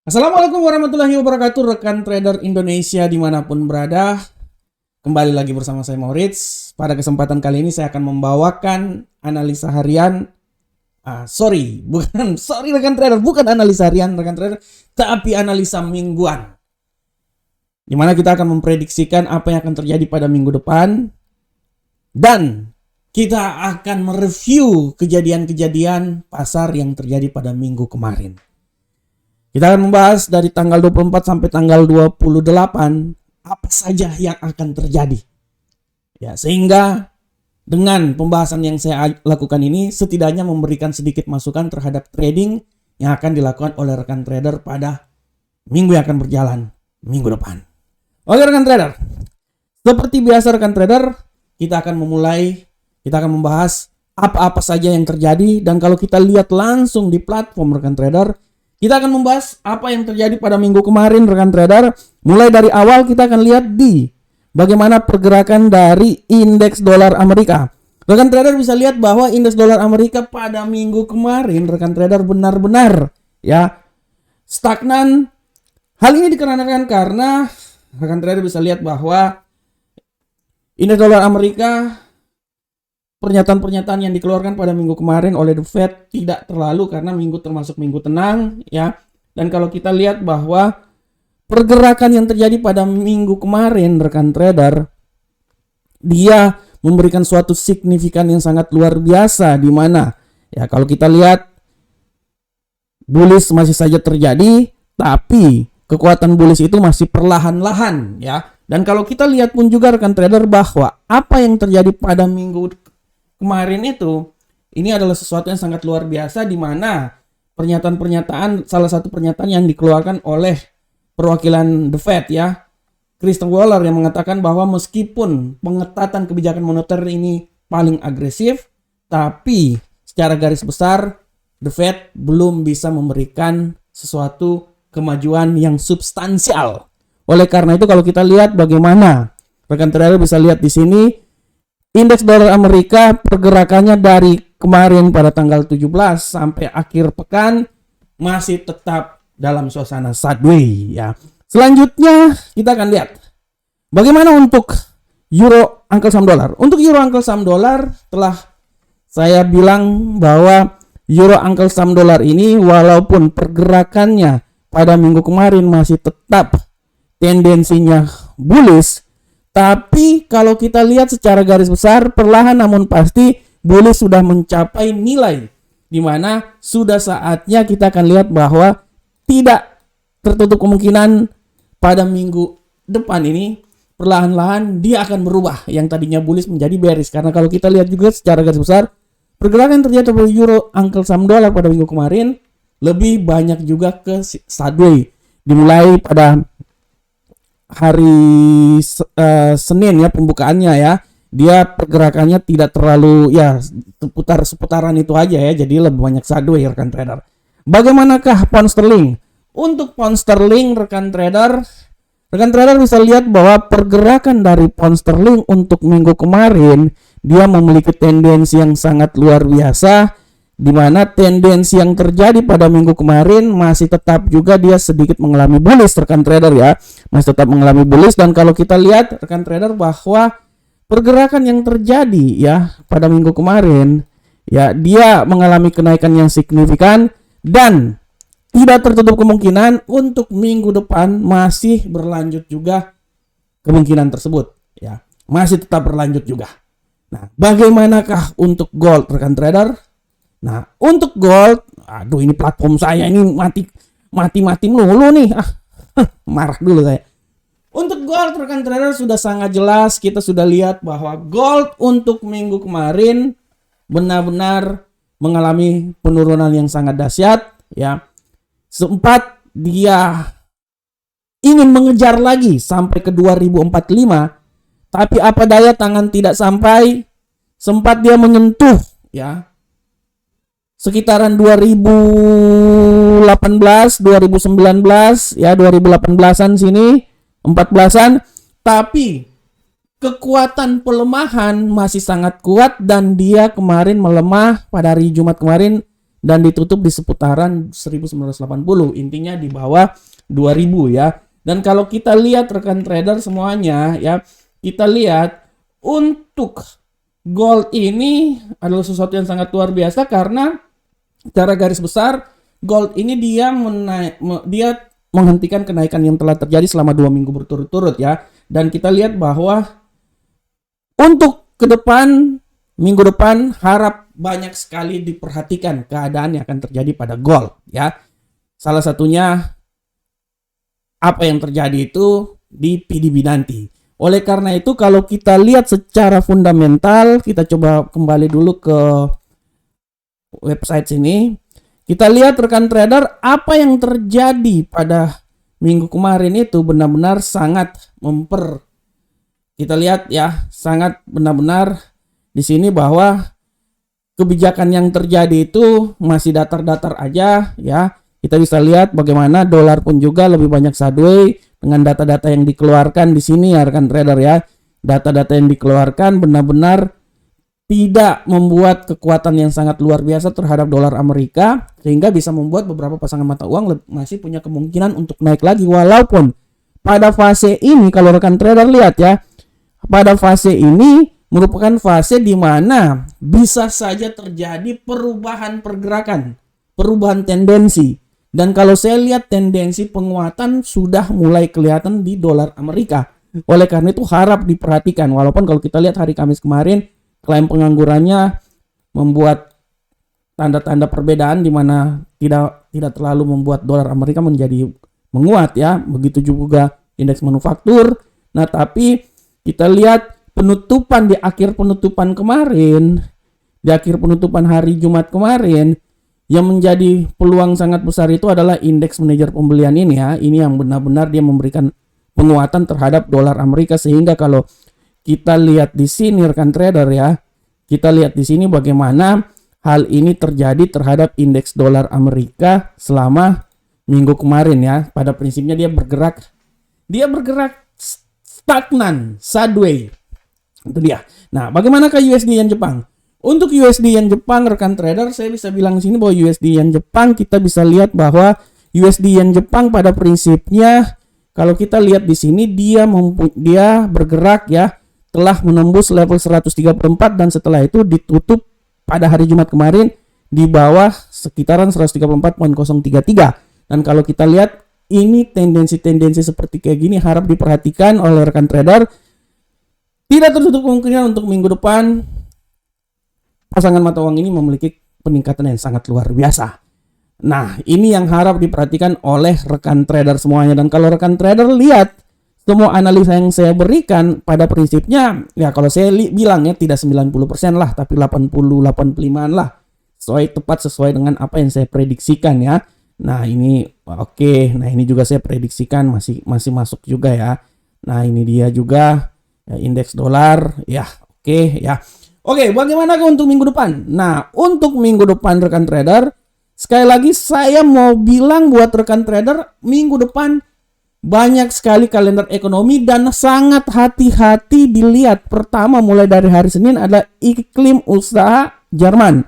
Assalamualaikum warahmatullahi wabarakatuh, rekan trader Indonesia dimanapun berada. Kembali lagi bersama saya Maurits. Pada kesempatan kali ini saya akan membawakan analisa harian. Sorry rekan trader, bukan analisa harian rekan trader, tapi analisa mingguan. Dimana kita akan memprediksikan apa yang akan terjadi pada minggu depan. Dan kita akan mereview kejadian-kejadian pasar yang terjadi pada minggu kemarin. Kita akan membahas dari tanggal 24 sampai tanggal 28 apa saja yang akan terjadi. Ya, sehingga dengan pembahasan yang saya lakukan ini setidaknya memberikan sedikit masukan terhadap trading yang akan dilakukan oleh rekan trader pada minggu yang akan berjalan minggu depan. Oke rekan trader, seperti biasa rekan trader, kita akan membahas apa-apa saja yang terjadi. Dan kalau kita lihat langsung di platform rekan trader, kita akan membahas apa yang terjadi pada minggu kemarin rekan trader. Mulai dari awal kita akan lihat di bagaimana pergerakan dari indeks dolar Amerika. Rekan trader bisa lihat bahwa indeks dolar Amerika pada minggu kemarin rekan trader benar-benar stagnan. Hal ini dikarenakan karena rekan trader bisa lihat bahwa indeks dolar Amerika, pernyataan-pernyataan yang dikeluarkan pada minggu kemarin oleh The Fed tidak terlalu, karena minggu termasuk minggu tenang ya. Dan kalau kita lihat bahwa pergerakan yang terjadi pada minggu kemarin rekan trader, dia memberikan suatu signifikan yang sangat luar biasa, di mana ya kalau kita lihat bullish masih saja terjadi, tapi kekuatan bullish itu masih perlahan-lahan ya. Dan kalau kita lihat pun juga rekan trader bahwa apa yang terjadi pada minggu kemarin itu, ini adalah sesuatu yang sangat luar biasa, di mana salah satu pernyataan yang dikeluarkan oleh perwakilan The Fed ya, Christopher Waller, yang mengatakan bahwa meskipun pengetatan kebijakan moneter ini paling agresif, tapi secara garis besar The Fed belum bisa memberikan sesuatu kemajuan yang substansial. Oleh karena itu kalau kita lihat bagaimana rekan trader bisa lihat di sini, indeks dolar Amerika pergerakannya dari kemarin pada tanggal 17 sampai akhir pekan masih tetap dalam suasana sideways ya. Selanjutnya kita akan lihat bagaimana untuk euro Uncle Sam dollar. Untuk euro Uncle Sam dollar, telah saya bilang bahwa euro Uncle Sam dollar ini walaupun pergerakannya pada minggu kemarin masih tetap tendensinya bullish, tapi kalau kita lihat secara garis besar, perlahan namun pasti bullish sudah mencapai nilai di mana sudah saatnya kita akan lihat bahwa tidak tertutup kemungkinan pada minggu depan ini perlahan-lahan dia akan berubah yang tadinya bullish menjadi bearish. Karena kalau kita lihat juga secara garis besar, pergerakan yang terjadi pada euro Uncle Sam dollar pada minggu kemarin lebih banyak juga ke sideways. Dimulai pada hari Senin ya pembukaannya ya, dia pergerakannya tidak terlalu ya seputaran itu aja ya, jadi lebih banyak sideways rekan trader. Bagaimanakah pound sterling? Untuk pound sterling rekan trader bisa lihat bahwa pergerakan dari pound sterling untuk minggu kemarin dia memiliki tendensi yang sangat luar biasa, di mana tendensi yang terjadi pada minggu kemarin masih tetap juga dia sedikit mengalami bullish rekan trader ya, masih tetap mengalami bullish. Dan kalau kita lihat rekan trader bahwa pergerakan yang terjadi ya pada minggu kemarin ya, dia mengalami kenaikan yang signifikan dan tidak tertutup kemungkinan untuk minggu depan masih berlanjut juga kemungkinan tersebut ya, masih tetap berlanjut juga. Nah, bagaimanakah untuk gold rekan trader? Nah, untuk gold, aduh ini platform saya ini mati melulu nih. Marah dulu saya. Untuk gold rekan trader sudah sangat jelas, kita sudah lihat bahwa gold untuk minggu kemarin benar-benar mengalami penurunan yang sangat dahsyat ya. Sempat dia ingin mengejar lagi sampai ke 2045, tapi apa daya tangan tidak sampai. Sempat dia menyentuh ya sekitaran 2018, 2019 ya, 2018-an sini, 14-an, tapi kekuatan pelemahan masih sangat kuat dan dia kemarin melemah pada hari Jumat kemarin dan ditutup di seputaran 1980, intinya di bawah 2000 ya. Dan kalau kita lihat rekan trader semuanya ya, kita lihat untuk gold ini adalah sesuatu yang sangat luar biasa karena secara garis besar gold ini dia menghentikan kenaikan yang telah terjadi selama 2 minggu berturut-turut ya. Dan kita lihat bahwa untuk ke depan, minggu depan harap banyak sekali diperhatikan keadaan yang akan terjadi pada gold ya. Salah satunya apa yang terjadi itu di PDB nanti. Oleh karena itu kalau kita lihat secara fundamental, kita coba kembali dulu ke website sini. Kita lihat rekan trader, apa yang terjadi pada minggu kemarin itu benar-benar sangat kita lihat ya, sangat benar-benar di sini bahwa kebijakan yang terjadi itu masih datar-datar aja ya. Kita bisa lihat bagaimana dolar pun juga lebih banyak sideways dengan data-data yang dikeluarkan di sini ya rekan trader ya. Data-data yang dikeluarkan benar-benar tidak membuat kekuatan yang sangat luar biasa terhadap dolar Amerika, sehingga bisa membuat beberapa pasangan mata uang masih punya kemungkinan untuk naik lagi. Walaupun pada fase ini kalau rekan trader lihat ya, pada fase ini merupakan fase di mana bisa saja terjadi perubahan pergerakan, perubahan tendensi. Dan kalau saya lihat tendensi penguatan sudah mulai kelihatan di dolar Amerika. Oleh karena itu harap diperhatikan. Walaupun kalau kita lihat hari Kamis kemarin, klaim penganggurannya membuat tanda-tanda perbedaan di mana tidak terlalu membuat dolar Amerika menjadi menguat ya. Begitu juga indeks manufaktur. Nah, tapi kita lihat penutupan di akhir penutupan kemarin, di akhir penutupan hari Jumat kemarin, yang menjadi peluang sangat besar itu adalah indeks manajer pembelian ini ya. Ini yang benar-benar dia memberikan penguatan terhadap dolar Amerika, sehingga kalau kita lihat di sini rekan trader ya, kita lihat di sini bagaimana hal ini terjadi terhadap indeks dolar Amerika selama minggu kemarin ya. Pada prinsipnya dia bergerak stagnan, sideways. Itu dia. Nah, bagaimanakah USD yen Jepang? Untuk USD yen Jepang rekan trader, saya bisa bilang di sini bahwa USD yen Jepang kita bisa lihat bahwa USD yen Jepang pada prinsipnya kalau kita lihat di sini dia bergerak ya, telah menembus level 134 dan setelah itu ditutup pada hari Jumat kemarin di bawah sekitaran 134.033. Dan kalau kita lihat ini tendensi-tendensi seperti kayak gini harap diperhatikan oleh rekan trader. Tidak tertutup kemungkinan untuk minggu depan pasangan mata uang ini memiliki peningkatan yang sangat luar biasa. Nah, ini yang harap diperhatikan oleh rekan trader semuanya. Dan kalau rekan trader lihat semua analisa yang saya berikan pada prinsipnya, ya kalau saya bilang ya tidak 90% lah, tapi 80-85an lah. Sesuai dengan apa yang saya prediksikan ya. Nah, ini oke. Nah, ini juga saya prediksikan masih masuk juga ya. Nah, ini dia juga ya, indeks dolar ya. Oke ya. Oke, bagaimana untuk minggu depan? Nah, untuk minggu depan rekan trader, sekali lagi saya mau bilang buat rekan trader, minggu depan banyak sekali kalender ekonomi dan sangat hati-hati dilihat. Pertama mulai dari hari Senin adalah iklim usaha Jerman.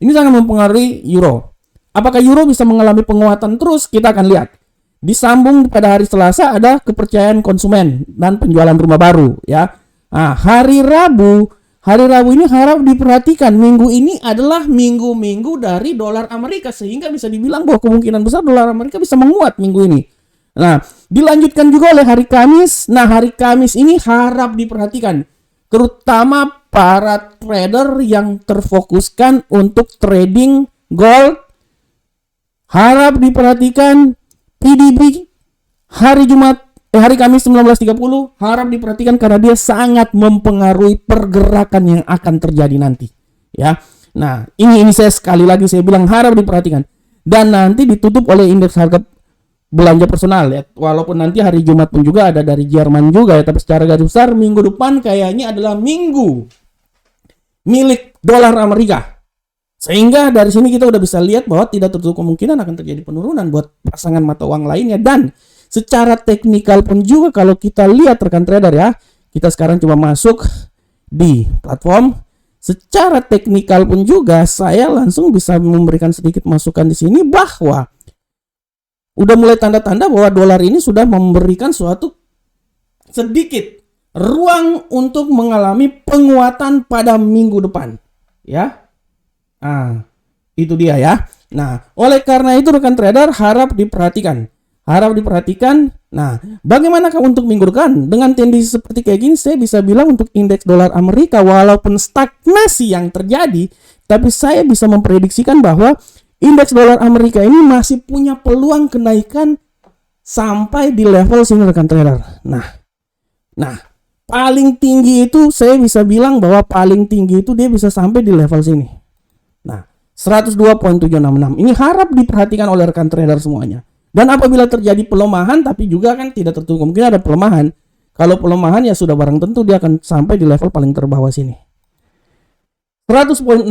Ini sangat mempengaruhi euro. Apakah euro bisa mengalami penguatan terus? Kita akan lihat. Disambung pada hari Selasa ada kepercayaan konsumen dan penjualan rumah baru ya. Nah, hari Rabu ini harap diperhatikan. Minggu ini adalah minggu-minggu dari dolar Amerika, sehingga bisa dibilang bahwa kemungkinan besar dolar Amerika bisa menguat minggu ini. Nah, dilanjutkan juga oleh hari Kamis. Nah, hari Kamis ini harap diperhatikan, terutama para trader yang terfokuskan untuk trading gold. Harap diperhatikan PDB hari Kamis 19.30 harap diperhatikan karena dia sangat mempengaruhi pergerakan yang akan terjadi nanti ya. Nah, ini saya sekali lagi saya bilang harap diperhatikan. Dan nanti ditutup oleh indeks harga belanja personal ya. Walaupun nanti hari Jumat pun juga ada dari Jerman juga ya, tapi secara garis besar minggu depan kayaknya adalah minggu milik dolar Amerika. Sehingga dari sini kita udah bisa lihat bahwa tidak tertutup kemungkinan akan terjadi penurunan buat pasangan mata uang lainnya. Dan secara teknikal pun juga kalau kita lihat rekan trader ya, kita sekarang coba masuk di platform. secara teknikal pun juga saya langsung bisa memberikan sedikit masukan di sini bahwa udah mulai tanda-tanda bahwa dolar ini sudah memberikan suatu sedikit ruang untuk mengalami penguatan pada minggu depan, ya. Itu dia ya. Nah, oleh karena itu rekan trader harap diperhatikan. Nah, bagaimanakah untuk minggu depan? Dengan kondisi seperti kayak gini, saya bisa bilang untuk indeks dolar Amerika walaupun stagnasi yang terjadi, tapi saya bisa memprediksikan bahwa indeks dolar Amerika ini masih punya peluang kenaikan sampai di level sini rekan trader. Nah, paling tinggi itu saya bisa bilang bahwa paling tinggi itu dia bisa sampai di level sini. Nah, 102.766. Ini harap diperhatikan oleh rekan trader semuanya. Dan apabila terjadi pelemahan, tapi juga kan tidak tertutup kemungkinan ada pelemahan. Kalau pelemahan ya sudah barang tentu dia akan sampai di level paling terbawah sini. 100.661.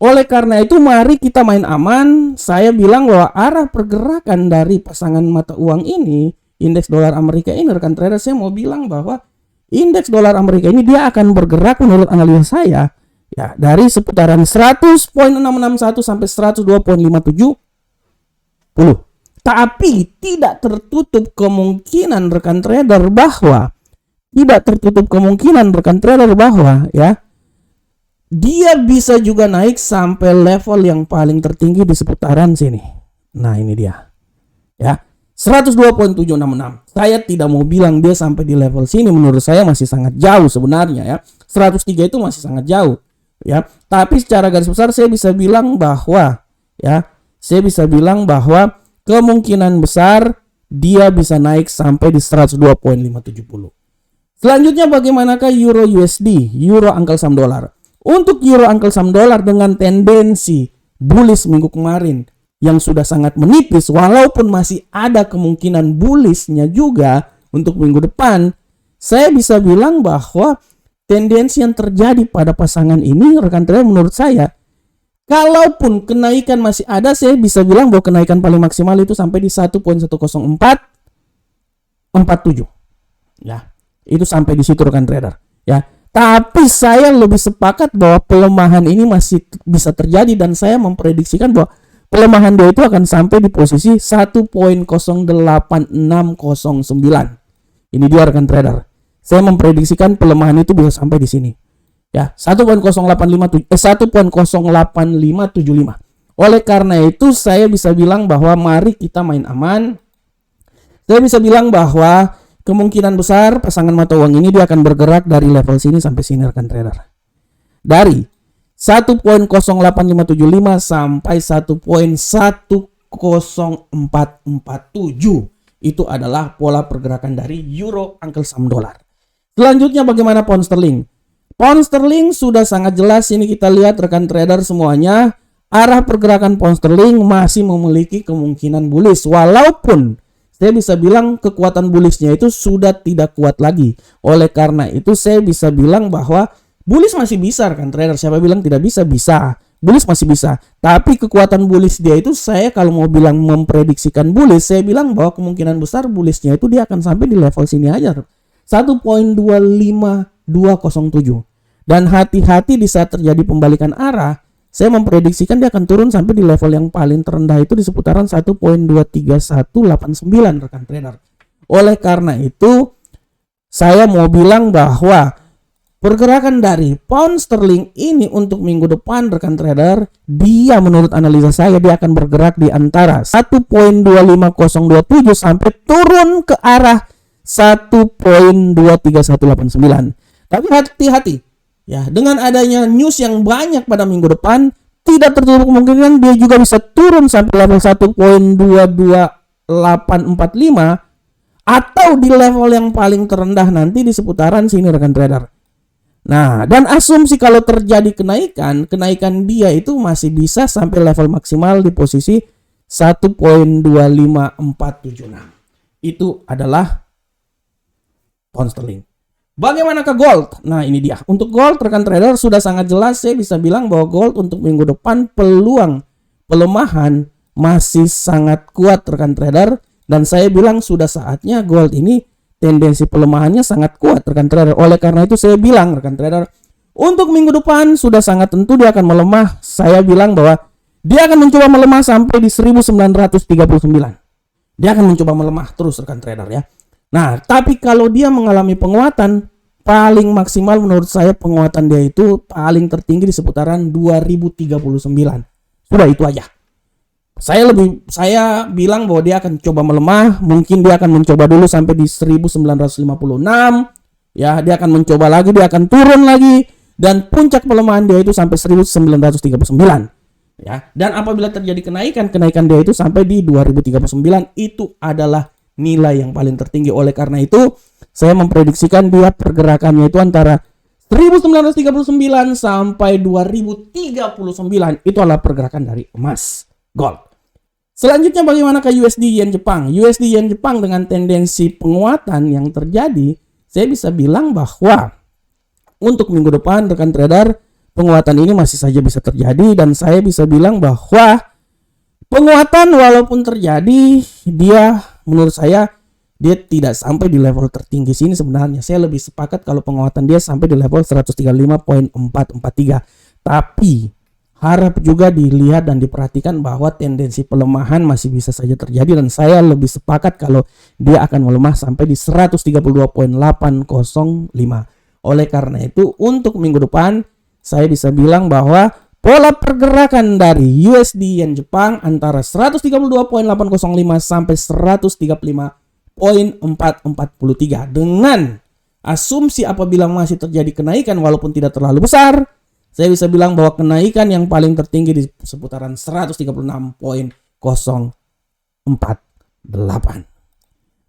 Oleh karena itu mari kita main aman. Saya bilang bahwa arah pergerakan dari pasangan mata uang ini, indeks dolar Amerika ini rekan trader, saya mau bilang bahwa indeks dolar Amerika ini dia akan bergerak menurut analisa saya ya dari seputaran 100.661 sampai 102.57. Tapi tidak tertutup kemungkinan rekan trader bahwa ya dia bisa juga naik sampai level yang paling tertinggi di seputaran sini. Nah, ini dia. Ya, 102.766. Saya tidak mau bilang dia sampai di level sini, menurut saya masih sangat jauh sebenarnya ya. 103 itu masih sangat jauh ya. Tapi secara garis besar saya bisa bilang bahwa kemungkinan besar dia bisa naik sampai di 102.570. Selanjutnya bagaimanakah Euro USD, Euro angkel saham dolar? Untuk Euro angkel saham dolar dengan tendensi bullish minggu kemarin yang sudah sangat menipis, walaupun masih ada kemungkinan bullishnya juga untuk minggu depan, saya bisa bilang bahwa tendensi yang terjadi pada pasangan ini rekan trader menurut saya, kalaupun kenaikan masih ada, saya bisa bilang bahwa kenaikan paling maksimal itu sampai di 1.10447. Ya, itu sampai di situ rekan trader. Ya, tapi saya lebih sepakat bahwa pelemahan ini masih bisa terjadi dan saya memprediksikan bahwa pelemahan dia itu akan sampai di posisi 1.08609. Ini dia rekan trader. Saya memprediksikan pelemahan itu bisa sampai di sini. Ya, 1.08575. Oleh karena itu saya bisa bilang bahwa mari kita main aman. Saya bisa bilang bahwa kemungkinan besar pasangan mata uang ini dia akan bergerak dari level sini sampai sini rekan trader. Dari 1.08575 sampai 1.10447 itu adalah pola pergerakan dari euro angkel saham dolar. Selanjutnya bagaimana pound sterling? Pound sterling sudah sangat jelas ini kita lihat rekan trader semuanya, arah pergerakan pound sterling masih memiliki kemungkinan bullish, walaupun saya bisa bilang kekuatan bullishnya itu sudah tidak kuat lagi. Oleh karena itu saya bisa bilang bahwa bullish masih bisa rekan trader. Siapa bilang tidak bisa? Bisa. Bullish masih bisa. Tapi kekuatan bullish dia itu saya kalau mau bilang memprediksikan bullish, saya bilang bahwa kemungkinan besar bullishnya itu dia akan sampai di level sini aja. 1.25207. Dan hati-hati di saat terjadi pembalikan arah, saya memprediksikan dia akan turun sampai di level yang paling terendah itu di seputaran 1.23189 rekan trader. Oleh karena itu, saya mau bilang bahwa pergerakan dari pound sterling ini untuk minggu depan rekan trader, dia menurut analisa saya dia akan bergerak di antara 1.25027 sampai turun ke arah 1.23189. Tapi hati-hati ya, dengan adanya news yang banyak pada minggu depan, tidak tertutup kemungkinan dia juga bisa turun sampai level 1.22845 atau di level yang paling terendah nanti di seputaran sini rekan trader. Nah, dan asumsi kalau terjadi kenaikan dia itu masih bisa sampai level maksimal di posisi 1.25476. Itu adalah pound sterling. Bagaimanakah gold? Nah, ini dia. Untuk gold rekan trader sudah sangat jelas saya bisa bilang bahwa gold untuk minggu depan peluang pelemahan masih sangat kuat rekan trader, dan saya bilang sudah saatnya gold ini tendensi pelemahannya sangat kuat rekan trader. Oleh karena itu saya bilang rekan trader, Untuk minggu depan sudah sangat tentu dia akan melemah. Saya bilang bahwa dia akan mencoba melemah sampai di 1939. Dia akan mencoba melemah terus rekan trader ya. Nah, tapi kalau dia mengalami penguatan, paling maksimal menurut saya penguatan dia itu paling tertinggi di seputaran 2039. Sudah itu aja. Saya bilang bahwa dia akan coba melemah, mungkin dia akan mencoba dulu sampai di 1956. Ya, dia akan mencoba lagi, dia akan turun lagi, dan puncak pelemahan dia itu sampai 1939. Ya, dan apabila terjadi kenaikan dia itu sampai di 2039, itu adalah nilai yang paling tertinggi. Oleh karena itu, saya memprediksikan dia pergerakannya itu antara 1939 sampai 2039. Itu adalah pergerakan dari emas gold. Selanjutnya bagaimanakah USD Yen Jepang? USD Yen Jepang dengan tendensi penguatan yang terjadi, saya bisa bilang bahwa untuk minggu depan rekan trader, penguatan ini masih saja bisa terjadi, dan saya bisa bilang bahwa penguatan walaupun terjadi, dia menurut saya dia tidak sampai di level tertinggi sini sebenarnya. Saya lebih sepakat kalau penguatan dia sampai di level 135.443. Tapi harap juga dilihat dan diperhatikan bahwa tendensi pelemahan masih bisa saja terjadi, dan saya lebih sepakat kalau dia akan melemah sampai di 132.805. Oleh karena itu, untuk minggu depan saya bisa bilang bahwa pola pergerakan dari USD Yen Jepang antara 132.805 sampai 135.443, dengan asumsi apabila masih terjadi kenaikan walaupun tidak terlalu besar, saya bisa bilang bahwa kenaikan yang paling tertinggi di seputaran 136.048.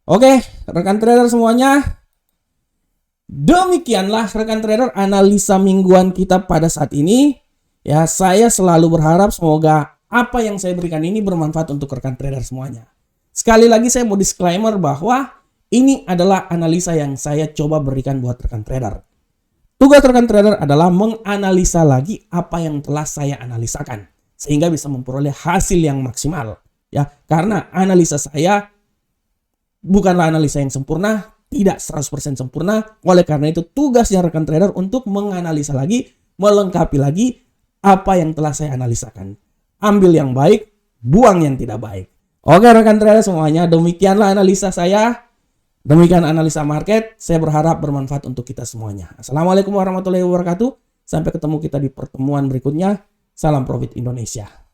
Oke, rekan trader semuanya, demikianlah rekan trader analisa mingguan kita pada saat ini. Ya, saya selalu berharap semoga apa yang saya berikan ini bermanfaat untuk rekan trader semuanya. Sekali lagi saya mau disclaimer bahwa ini adalah analisa yang saya coba berikan buat rekan trader. Tugas rekan trader adalah menganalisa lagi apa yang telah saya analisakan sehingga bisa memperoleh hasil yang maksimal. Ya, karena analisa saya bukanlah analisa yang sempurna, tidak 100% sempurna. Oleh karena itu tugasnya rekan trader untuk menganalisa lagi, melengkapi lagi apa yang telah saya analisakan. Ambil yang baik, buang yang tidak baik. Oke rekan trader semuanya, demikianlah analisa saya. Demikian analisa market. Saya berharap bermanfaat untuk kita semuanya. Assalamualaikum warahmatullahi wabarakatuh. Sampai ketemu kita di pertemuan berikutnya. Salam profit Indonesia.